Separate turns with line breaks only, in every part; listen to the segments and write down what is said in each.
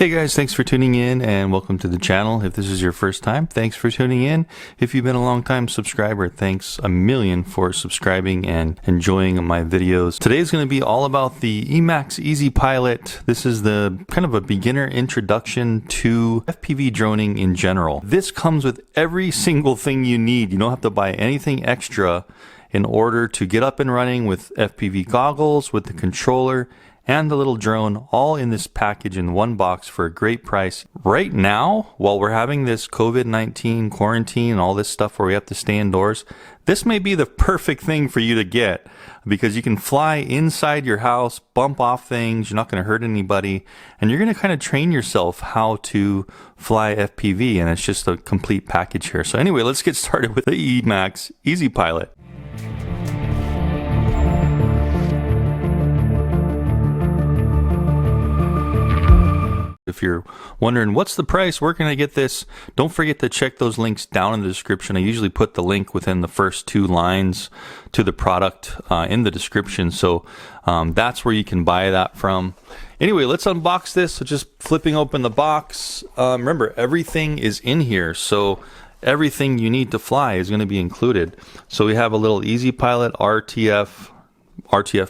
Hey guys, thanks for tuning in and welcome to the channel. If this is your first time, thanks for tuning in. If you've been a long time subscriber, thanks a million for subscribing and enjoying my videos. Today's going to be all about the EMAX Easy Pilot. This is the kind of a beginner introduction to FPV droning in general. This comes with every single thing you need. You don't have to buy anything extra in order to get up and running with FPV goggles, with the controller, and the little drone, all in this package in one box for a great price. Right now, while we're having this COVID-19 quarantine and all this stuff where we have to stay indoors, this may be the perfect thing for you to get because you can fly inside your house, bump off things, you're not going to hurt anybody, and you're going to kind of train yourself how to fly FPV, and it's just a complete package here. So anyway, let's get started with the EMAX Easy Pilot. If you're wondering what's the price, where can I get this, don't forget to check those links down in the description. I usually put the link within the first two lines to the product in the description, so that's where you can buy that from. Anyway, let's unbox this. So just flipping open the box, remember everything is in here, so everything you need to fly is going to be included. So we have a little Easy Pilot RTF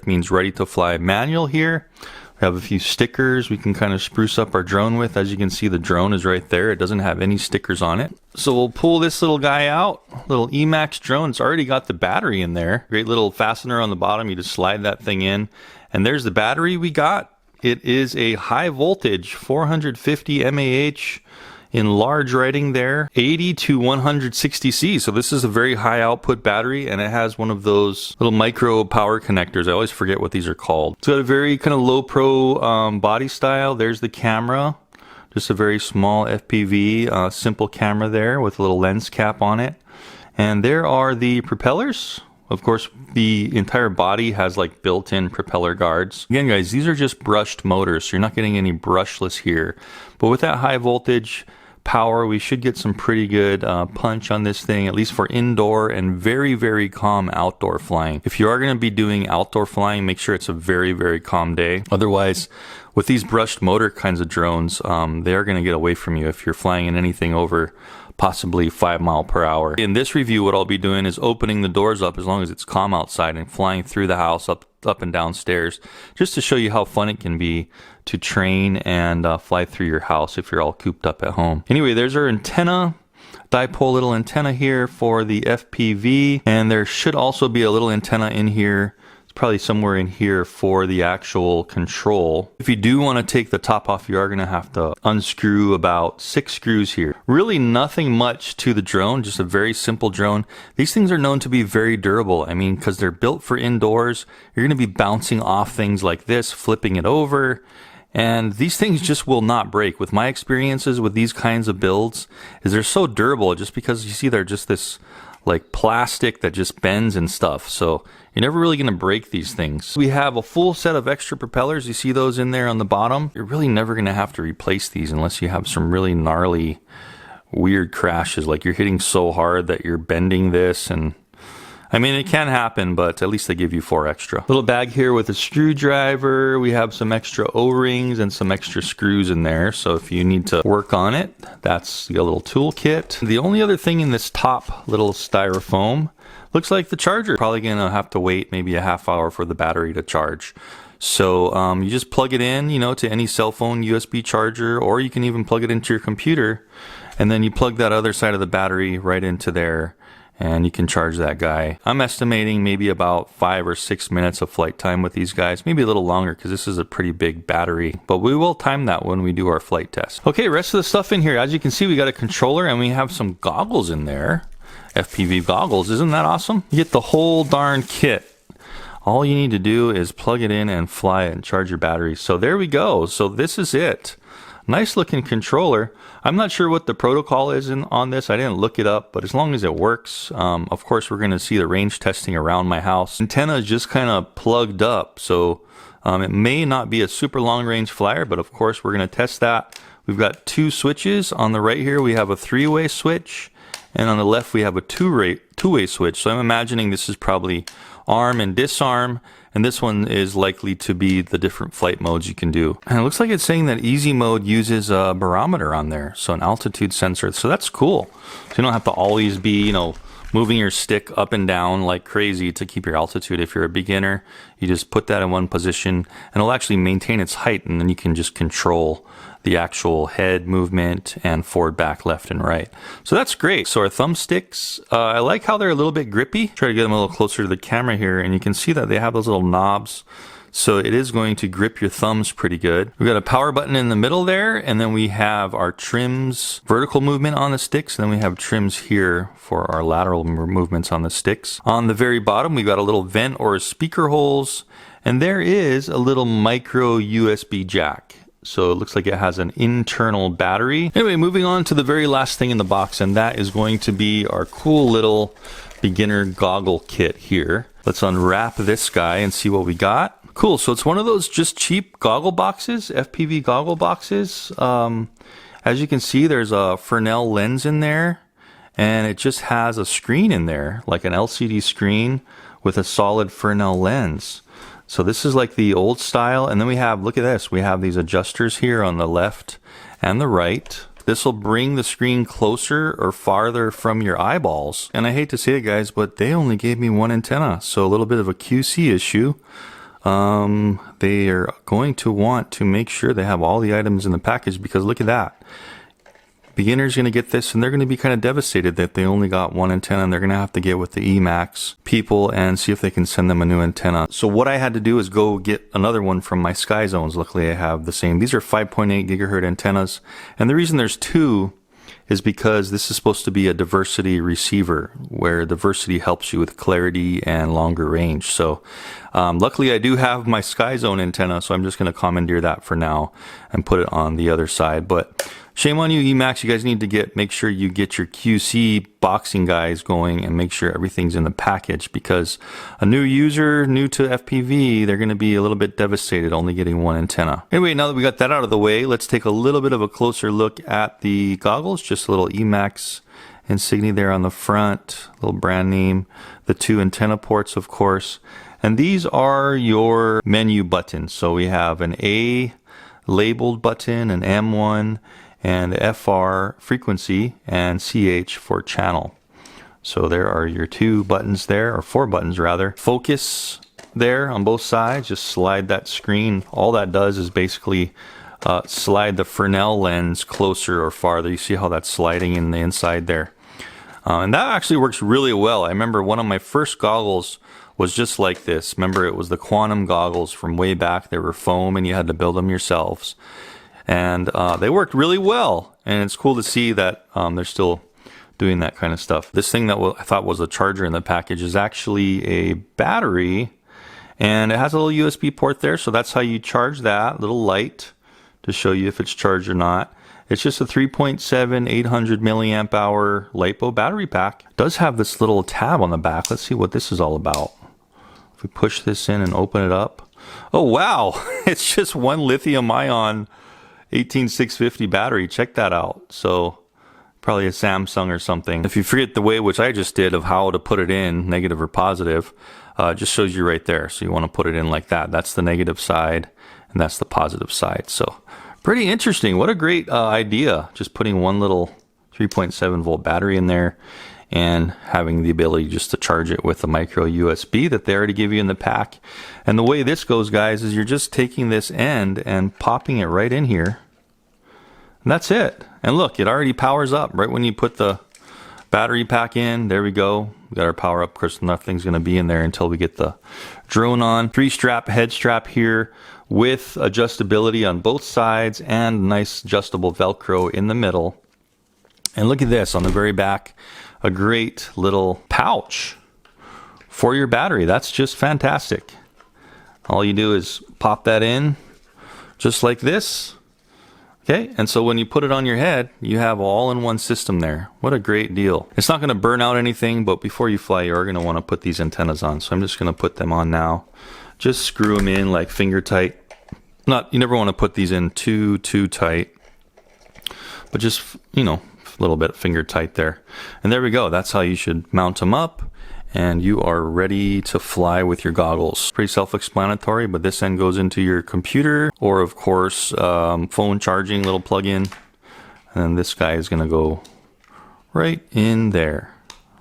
means ready to fly manual here. We have a few stickers we can kind of spruce up our drone with. As you can see, the drone is right there. It doesn't have any stickers on it. So we'll pull this little guy out, little EMAX drone. It's already got the battery in there. Great little fastener on the bottom. You just slide that thing in, and there's the battery we got. It is a high voltage 450 mAh in large writing there, 80 to 160 C. So this is a very high output battery, and it has one of those little micro power connectors. I always forget what these are called. It's got a very kind of low pro body style. There's the camera, just a very small FPV, simple camera there with a little lens cap on it. And there are the propellers. Of course, the entire body has like built-in propeller guards. Again, guys, these are just brushed motors, so you're not getting any brushless here. But with that high voltage power, we should get some pretty good punch on this thing, at least for indoor and very, very calm outdoor flying. If you are going to be doing outdoor flying, make sure it's a very, very calm day. Otherwise, with these brushed motor kinds of drones, they are going to get away from you if you're flying in anything over possibly 5 miles per hour. In this review, what I'll be doing is opening the doors up as long as it's calm outside and flying through the house up and downstairs, just to show you how fun it can be to train and fly through your house if you're all cooped up at home. Anyway, there's our antenna, dipole little antenna here for the FPV, and there should also be a little antenna in here. Probably somewhere in here for the actual control. If you do want to take the top off, you are going to have to unscrew about 6 screws here. Really nothing much to the drone, just a very simple drone. These things are known to be very durable. I mean, because they're built for indoors, you're going to be bouncing off things like this, flipping it over, and these things just will not break. With my experiences with these kinds of builds, is they're so durable just because you see they're just this like plastic that just bends and stuff. So you're never really going to break these things. We have a full set of extra propellers. You see those in there on the bottom. You're really never going to have to replace these unless you have some really gnarly, weird crashes. Like you're hitting so hard that you're bending this, and I mean, it can happen, but at least they give you 4 extra. Little bag here with a screwdriver. We have some extra O-rings and some extra screws in there. So if you need to work on it, that's a little toolkit. The only other thing in this top little styrofoam looks like the charger. Probably gonna have to wait maybe a half hour for the battery to charge. So you just plug it in, you know, to any cell phone USB charger, or you can even plug it into your computer, and then you plug that other side of the battery right into there, and you can charge that guy. I'm estimating maybe about 5 or 6 minutes of flight time with these guys, maybe a little longer because this is a pretty big battery, but we will time that when we do our flight test. Okay, rest of the stuff in here. As you can see, we got a controller and we have some goggles in there. FPV goggles, isn't that awesome? You get the whole darn kit. All you need to do is plug it in and fly it and charge your batteries. So there we go. So this is it. Nice looking controller. I'm not sure what the protocol is on this. I didn't look it up, but as long as it works, of course, we're going to see the range testing around my house. Antenna is just kind of plugged up, so it may not be a super long range flyer, but of course, we're going to test that. We've got 2 switches. On the right here, we have a 3-way switch, and on the left, we have a two-way switch. So I'm imagining this is probably arm and disarm, and this one is likely to be the different flight modes you can do. And it looks like it's saying that easy mode uses a barometer on there, so an altitude sensor. So that's cool. So you don't have to always be, moving your stick up and down like crazy to keep your altitude. If you're a beginner, you just put that in one position and it'll actually maintain its height, and then you can just control the actual head movement and forward, back, left, and right. So that's great. So our thumbsticks, I like how they're a little bit grippy. Try to get them a little closer to the camera here, and you can see that they have those little knobs. So it is going to grip your thumbs pretty good. We've got a power button in the middle there, and then we have our trims, vertical movement on the sticks, and then we have trims here for our lateral movements on the sticks. On the very bottom, we've got a little vent or speaker holes, and there is a little micro USB jack. So it looks like it has an internal battery. Anyway, moving on to the very last thing in the box, and that is going to be our cool little beginner goggle kit here. Let's unwrap this guy and see what we got. Cool, so it's one of those just cheap goggle boxes, FPV goggle boxes. As you can see, there's a Fresnel lens in there, and it just has a screen in there, like an LCD screen with a solid Fresnel lens. So this is like the old style, and then we have, look at this, we have these adjusters here on the left and the right. This will bring the screen closer or farther from your eyeballs. And I hate to say it, guys, but they only gave me one antenna, so a little bit of a QC issue. They are going to want to make sure they have all the items in the package, because look at that. Beginners going to get this and they're going to be kind of devastated that they only got one antenna, and they're going to have to get with the EMAX people and see if they can send them a new antenna. So what I had to do is go get another one from my Sky Zones. Luckily I have the same. These are 5.8 gigahertz antennas, and the reason there's two is because this is supposed to be a diversity receiver, where diversity helps you with clarity and longer range. So luckily I do have my Sky Zone antenna, so I'm just going to commandeer that for now and put it on the other side. But shame on you, EMAX. You guys need to make sure you get your QC boxing guys going and make sure everything's in the package, because a new user, new to FPV, they're going to be a little bit devastated only getting one antenna. Anyway, now that we got that out of the way, let's take a little bit of a closer look at the goggles. Just a little EMAX insignia there on the front, little brand name, the two antenna ports, of course. And these are your menu buttons. So we have an A labeled button, an M one, and FR frequency, and CH for channel. So there are your two buttons there, or four buttons rather. Focus there on both sides, just slide that screen. All that does is basically slide the Fresnel lens closer or farther. You see how that's sliding in the inside there. And that actually works really well. I remember one of my first goggles was just like this. Remember, it was the Quantum goggles from way back. They were foam and you had to build them yourselves. And they worked really well, and it's cool to see that they're still doing that kind of stuff. This thing that I thought was a charger in the package is actually a battery, and it has a little USB port there, so that's how you charge that little light to show you if it's charged or not. It's just a 3.7 800 milliamp hour LiPo battery pack. It does have this little tab on the back. Let's see what this is all about. If we push this in and open it up, oh wow, it's just one lithium ion 18650 battery. Check that out. So probably a Samsung or something. If you forget the way which I just did of how to put it in, negative or positive, it just shows you right there. So you want to put it in like that. That's the negative side and that's the positive side. So pretty interesting. What a great idea. Just putting one little 3.7 volt battery in there and having the ability just to charge it with the micro USB that they already give you in the pack. And the way this goes, guys, is you're just taking this end and popping it right in here. And that's it. And look, it already powers up right when you put the battery pack in. There we go. We got our power up. Of course, nothing's going to be in there until we get the drone on. 3-strap head strap here with adjustability on both sides and nice adjustable Velcro in the middle. And look at this on the very back, a great little pouch for your battery. That's just fantastic. All you do is pop that in just like this. Okay, and so when you put it on your head, you have all-in-one system there. What a great deal. It's not going to burn out anything, but before you fly, you're going to want to put these antennas on. So I'm just going to put them on now. Just screw them in like finger tight. You never want to put these in too tight, but just, a little bit finger tight there. And there we go. That's how you should mount them up. and you are ready to fly with your goggles. Pretty self-explanatory, but this end goes into your computer, or of course phone charging, little plug-in, and then this guy is going to go right in there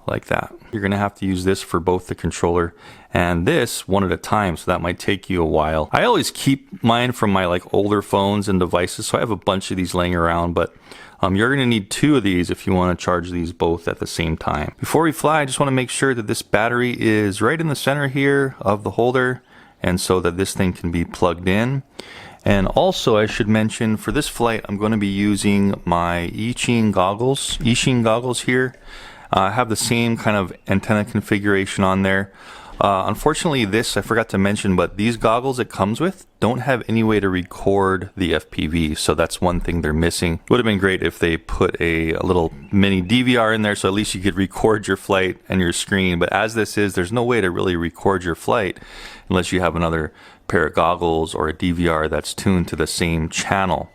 like that. You're going to have to use this for both the controller and this one at a time, so that might take you a while. I always keep mine from my like older phones and devices, so I have a bunch of these laying around, but you're going to need 2 of these if you want to charge these both at the same time. Before we fly, I just want to make sure that this battery is right in the center here of the holder, and so that this thing can be plugged in. And also, I should mention, for this flight, I'm going to be using my Eachine goggles here. I have the same kind of antenna configuration on there. Unfortunately, this I forgot to mention, but these goggles it comes with don't have any way to record the FPV, so that's one thing they're missing. Would have been great if they put a little mini DVR in there, so at least you could record your flight and your screen. But as this is, there's no way to really record your flight unless you have another pair of goggles or a DVR that's tuned to the same channel.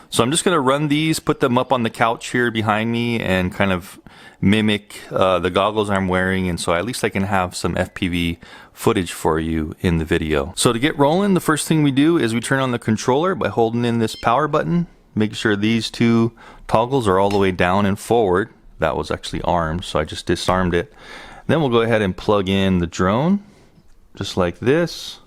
So I'm just going to run these, put them up on the couch here behind me, and kind of mimic the goggles I'm wearing, and so at least I can have some FPV footage for you in the video. So to get rolling, the first thing we do is we turn on the controller by holding in this power button. Make sure these 2 toggles are all the way down and forward. That was actually armed, so I just disarmed it. Then we'll go ahead and plug in the drone, just like this.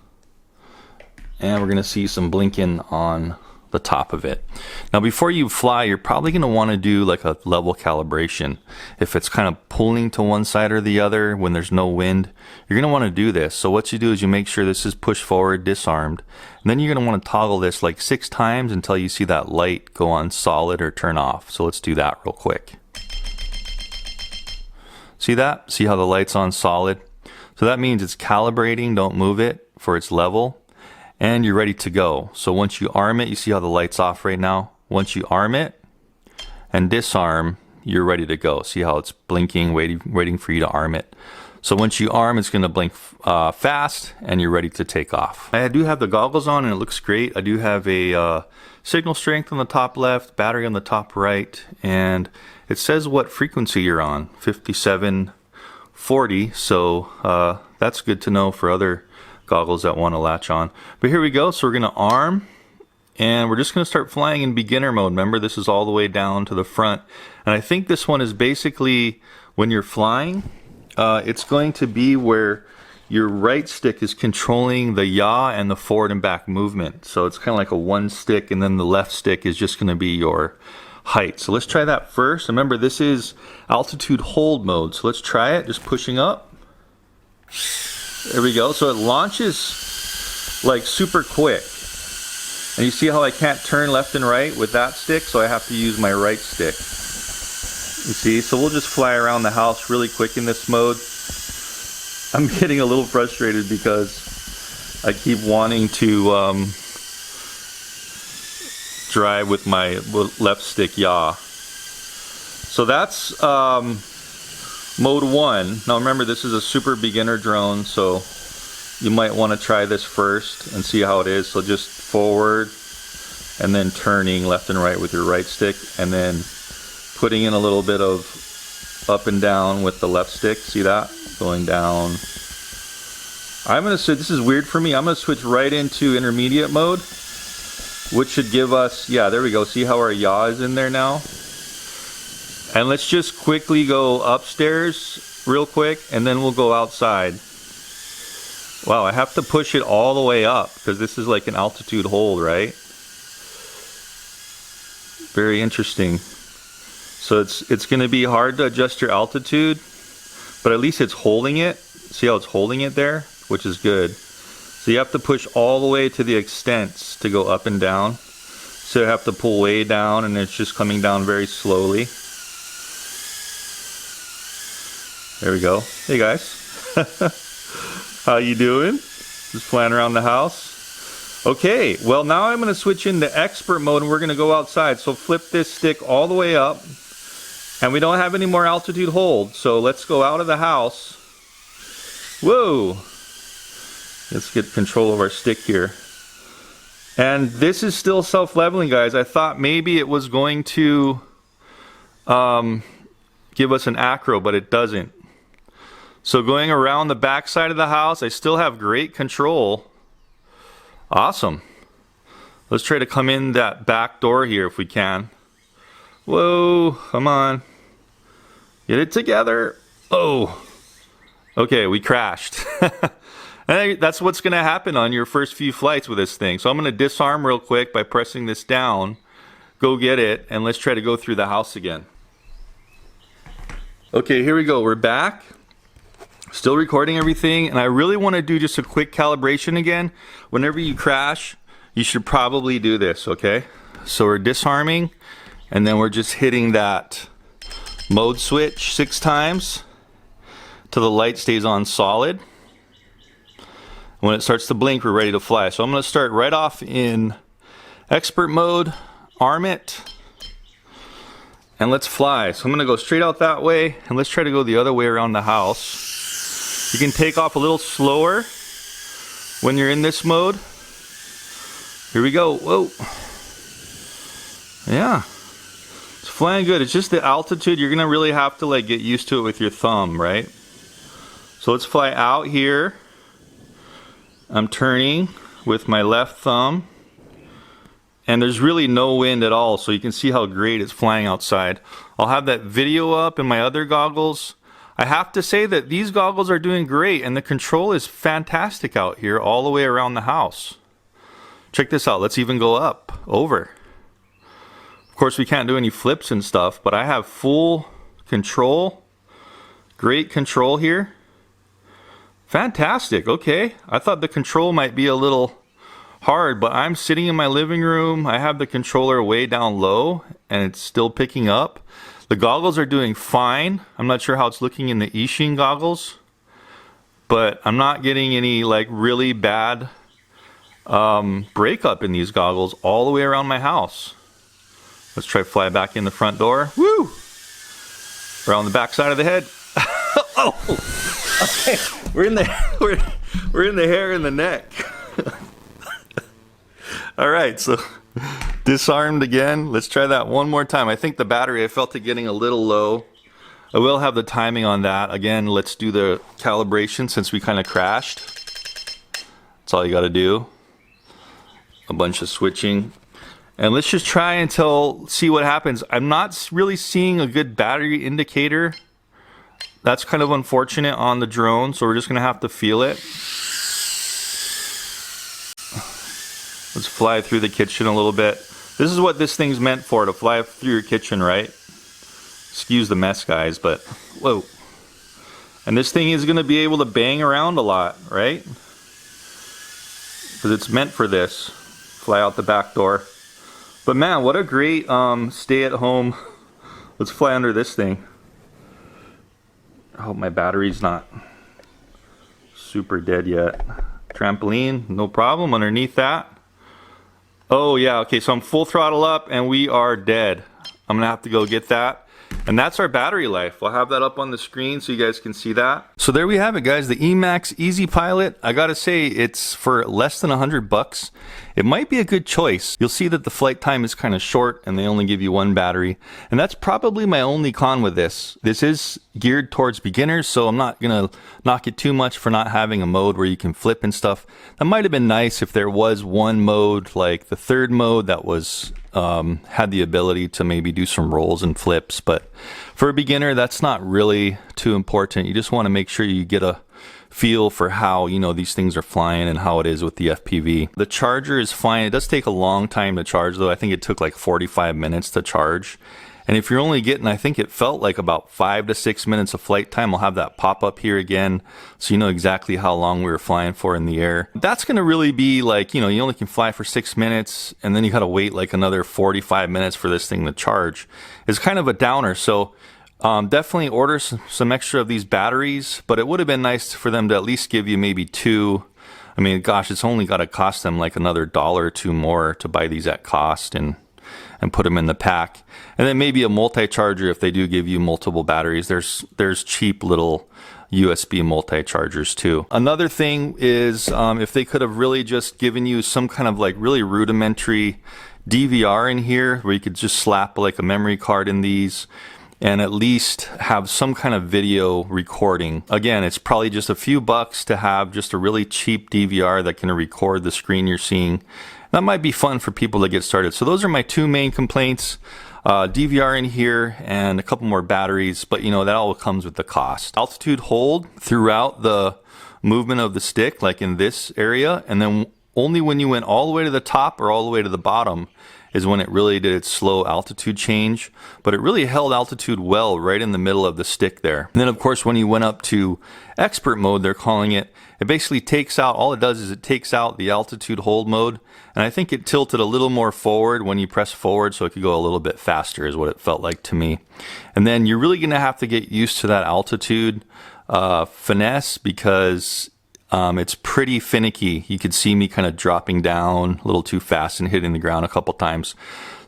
And we're going to see some blinking on the top of it. Now before you fly, you're probably going to want to do like a level calibration. If it's kind of pulling to one side or the other when there's no wind, you're going to want to do this. So what you do is you make sure this is pushed forward, disarmed, and then you're going to want to toggle this like 6 times until you see that light go on solid or turn off. So let's do that real quick. See that? See how the light's on solid? So that means it's calibrating, don't move it, for its level. And you're ready to go. So once you arm it, you see how the light's off right now? Once you arm it and disarm, you're ready to go. See how it's blinking, waiting for you to arm it. So once you arm, it's going to blink fast, and you're ready to take off. I do have the goggles on, and it looks great. I do have a signal strength on the top left, battery on the top right, and it says what frequency you're on, 5740. So that's good to know for other goggles that want to latch on. But here we go. So we're going to arm, and we're just going to start flying in beginner mode. Remember, this is all the way down to the front, and I think this one is basically when you're flying, it's going to be where your right stick is controlling the yaw and the forward and back movement. So it's kind of like a 1 stick, and then the left stick is just going to be your height. So let's try that first. Remember, this is altitude hold mode, so let's try it, just pushing up. There we go. So it launches like super quick. And you see how I can't turn left and right with that stick, so I have to use my right stick. You see? So we'll just fly around the house really quick in this mode. I'm getting a little frustrated because I keep wanting to drive with my left stick yaw. So that's mode 1. Now remember, this is a super beginner drone, so you might want to try this first and see how it is. So just forward and then turning left and right with your right stick, and then putting in a little bit of up and down with the left stick. See that? Going down. I'm going to switch, this is weird for me, I'm going to switch right into intermediate mode, which should give us, yeah, there we go. See how our yaw is in there now? And let's just quickly go upstairs real quick, and then we'll go outside. Wow, I have to push it all the way up because this is like an altitude hold, right? Very interesting. So it's going to be hard to adjust your altitude, but at least it's holding it. See how it's holding it there, which is good. So you have to push all the way to the extents to go up and down. So you have to pull way down, and it's just coming down very slowly. There we go. Hey guys. How you doing? Just flying around the house. Okay, well now I'm going to switch into expert mode, and we're going to go outside. So flip this stick all the way up, and we don't have any more altitude hold. So let's go out of the house. Whoa! Let's get control of our stick here. And this is still self-leveling, guys. I thought maybe it was going to give us an acro, but it doesn't. So going around the back side of the house, I still have great control. Awesome. Let's try to come in that back door here if we can. Whoa, come on. Get it together. Oh, okay, we crashed. And that's what's gonna happen on your first few flights with this thing. So I'm gonna disarm real quick by pressing this down. Go get it, and let's try to go through the house again. Okay, here we go, we're back. Still recording everything, and I really wanna do just a quick calibration again. Whenever you crash, you should probably do this, okay? So we're disarming, and then we're just hitting that mode switch 6 times till the light stays on solid. When it starts to blink, we're ready to fly. So I'm going to start right off in expert mode, arm it, and let's fly. So I'm going to go straight out that way, and let's try to go the other way around the house. You can take off a little slower when you're in this mode. Here we go. Whoa. Yeah. It's flying good. It's just the altitude. You're going to really have to like get used to it with your thumb, right? So let's fly out here. I'm turning with my left thumb. And there's really no wind at all, so you can see how great it's flying outside. I'll have that video up in my other goggles. I have to say that these goggles are doing great, and the control is fantastic out here all the way around the house. Check this out. Let's even go up, over. Of course, we can't do any flips and stuff, but I have full control. Great control here. Fantastic. Okay. I thought the control might be a little hard, but I'm sitting in my living room. I have the controller way down low, and it's still picking up. The goggles are doing fine. I'm not sure how it's looking in the Ishin goggles, but I'm not getting any like really bad breakup in these goggles all the way around my house. Let's try to fly back in the front door. Woo! Around the back side of the head. Oh! Okay, we're in the hair and the neck. All right, so disarmed again. Let's try that one more time. I think the battery, I felt it getting a little low. I will have the timing on that. Again, let's do the calibration since we kind of crashed. That's all you got to do. A bunch of switching. And let's just try until, see what happens. I'm not really seeing a good battery indicator. That's kind of unfortunate on the drone, so we're just gonna have to feel it. Let's fly through the kitchen a little bit. This is what this thing's meant for, to fly through your kitchen, right? Excuse the mess, guys, but whoa. And this thing is gonna be able to bang around a lot, right? Because it's meant for this. Fly out the back door. But man, what a great stay at home. Let's fly under this thing. I hope my battery's not super dead yet. Trampoline, no problem underneath that. Oh yeah, okay, so I'm full throttle up and we are dead. I'm gonna have to go get that. And that's our battery life. I'll have that up on the screen so you guys can see that. So there we have it, guys, the EMAX Easy Pilot. I gotta say, it's for less than $100. It might be a good choice. You'll see that the flight time is kind of short and they only give you one battery. And that's probably my only con with this. This is geared towards beginners, so I'm not gonna knock it too much for not having a mode where you can flip and stuff. That might have been nice if there was one mode, like the third mode, that was had the ability to maybe do some rolls and flips, but for a beginner that's not really too important. You just want to make sure you get a feel for how, you know, these things are flying and how it is with the FPV. The charger is fine. It does take a long time to charge though. I think it took like 45 minutes to charge. And if you're only getting, I think it felt like about 5 to 6 minutes of flight time, I'll have that pop up here again, so you know exactly how long we were flying for in the air. That's going to really be like, you know, you only can fly for 6 minutes, and then you got to wait like another 45 minutes for this thing to charge. It's kind of a downer, so definitely order some extra of these batteries, but it would have been nice for them to at least give you maybe 2. I mean, gosh, it's only got to cost them like another $1 or 2 more to buy these at cost and put them in the pack. And then maybe a multi-charger if they do give you multiple batteries. There's cheap little USB multi-chargers too. Another thing is if they could have really just given you some kind of like really rudimentary DVR in here where you could just slap like a memory card in these and at least have some kind of video recording. Again, it's probably just a few bucks to have just a really cheap DVR that can record the screen you're seeing. That might be fun for people to get started. So those are my two main complaints. DVR in here and a couple more batteries, but you know, that all comes with the cost. Altitude hold throughout the movement of the stick, like in this area, and then only when you went all the way to the top or all the way to the bottom is when it really did its slow altitude change, but it really held altitude well right in the middle of the stick there. And then of course when you went up to expert mode, they're calling it, it basically takes out, all it does is it takes out the altitude hold mode, and I think it tilted a little more forward when you press forward, so it could go a little bit faster is what it felt like to me. And then you're really gonna have to get used to that altitude finesse, because it's pretty finicky. You could see me kind of dropping down a little too fast and hitting the ground a couple times.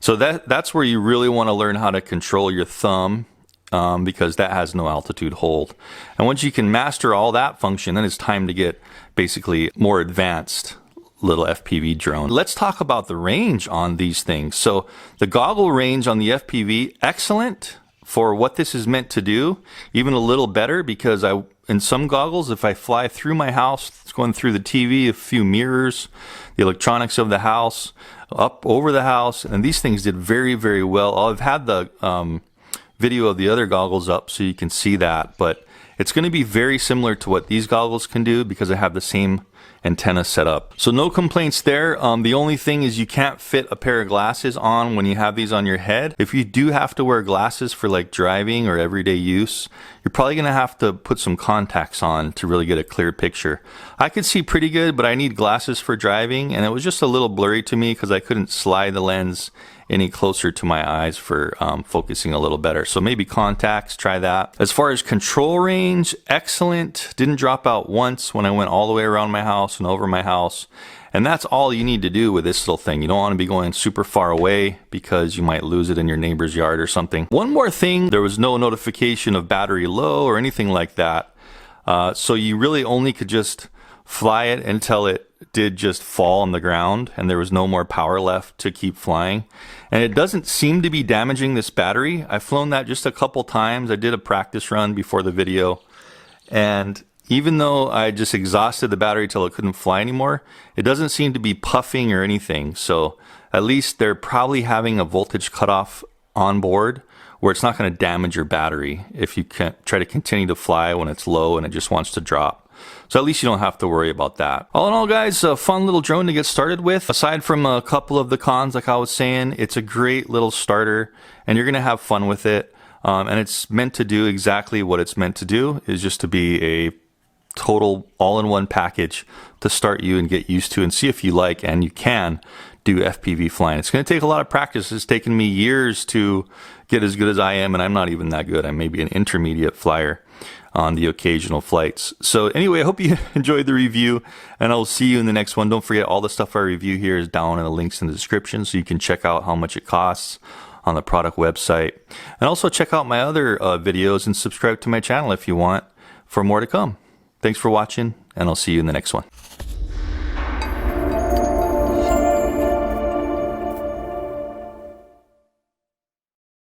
So that's where you really want to learn how to control your thumb, because that has no altitude hold. And once you can master all that function, then it's time to get basically more advanced little FPV drone. Let's talk about the range on these things. So the goggle range on the FPV, excellent for what this is meant to do, even a little better, because in some goggles, if I fly through my house, it's going through the TV, a few mirrors, the electronics of the house, up over the house, and these things did very, very well. I've had the video of the other goggles up so you can see that, but it's going to be very similar to what these goggles can do because I have the same antenna set up. So no complaints there. The only thing is you can't fit a pair of glasses on when you have these on your head. If you do have to wear glasses for like driving or everyday use, you're probably going to have to put some contacts on to really get a clear picture. I could see pretty good, but I need glasses for driving, and it was just a little blurry to me because I couldn't slide the lens any closer to my eyes for focusing a little better. So maybe contacts, try that. As far as control range, excellent. Didn't drop out once when I went all the way around my house and over my house. And that's all you need to do with this little thing. You don't want to be going super far away because you might lose it in your neighbor's yard or something. One more thing, there was no notification of battery low or anything like that. So you really only could just fly it until it did just fall on the ground and there was no more power left to keep flying. And it doesn't seem to be damaging this battery. I've flown that just a couple times. I did a practice run before the video, and even though I just exhausted the battery till it couldn't fly anymore, it doesn't seem to be puffing or anything. So at least they're probably having a voltage cutoff on board where it's not going to damage your battery if you can try to continue to fly when it's low and it just wants to drop. So at least you don't have to worry about that. All in all, guys, a fun little drone to get started with. Aside from a couple of the cons, like I was saying, it's a great little starter and you're going to have fun with it. And it's meant to do exactly what it's meant to do, is just to be a total all-in-one package to start you and get used to and see if you like and you can do FPV flying. It's going to take a lot of practice. It's taken me years to get as good as I am, and I'm not even that good. I'm maybe an intermediate flyer on the occasional flights. So anyway, I hope you enjoyed the review, and I'll see you in the next one. Don't forget, all the stuff I review here is down in the links in the description, so you can check out how much it costs on the product website. And also check out my other videos and subscribe to my channel if you want for more to come. Thanks for watching, and I'll see you in the next one.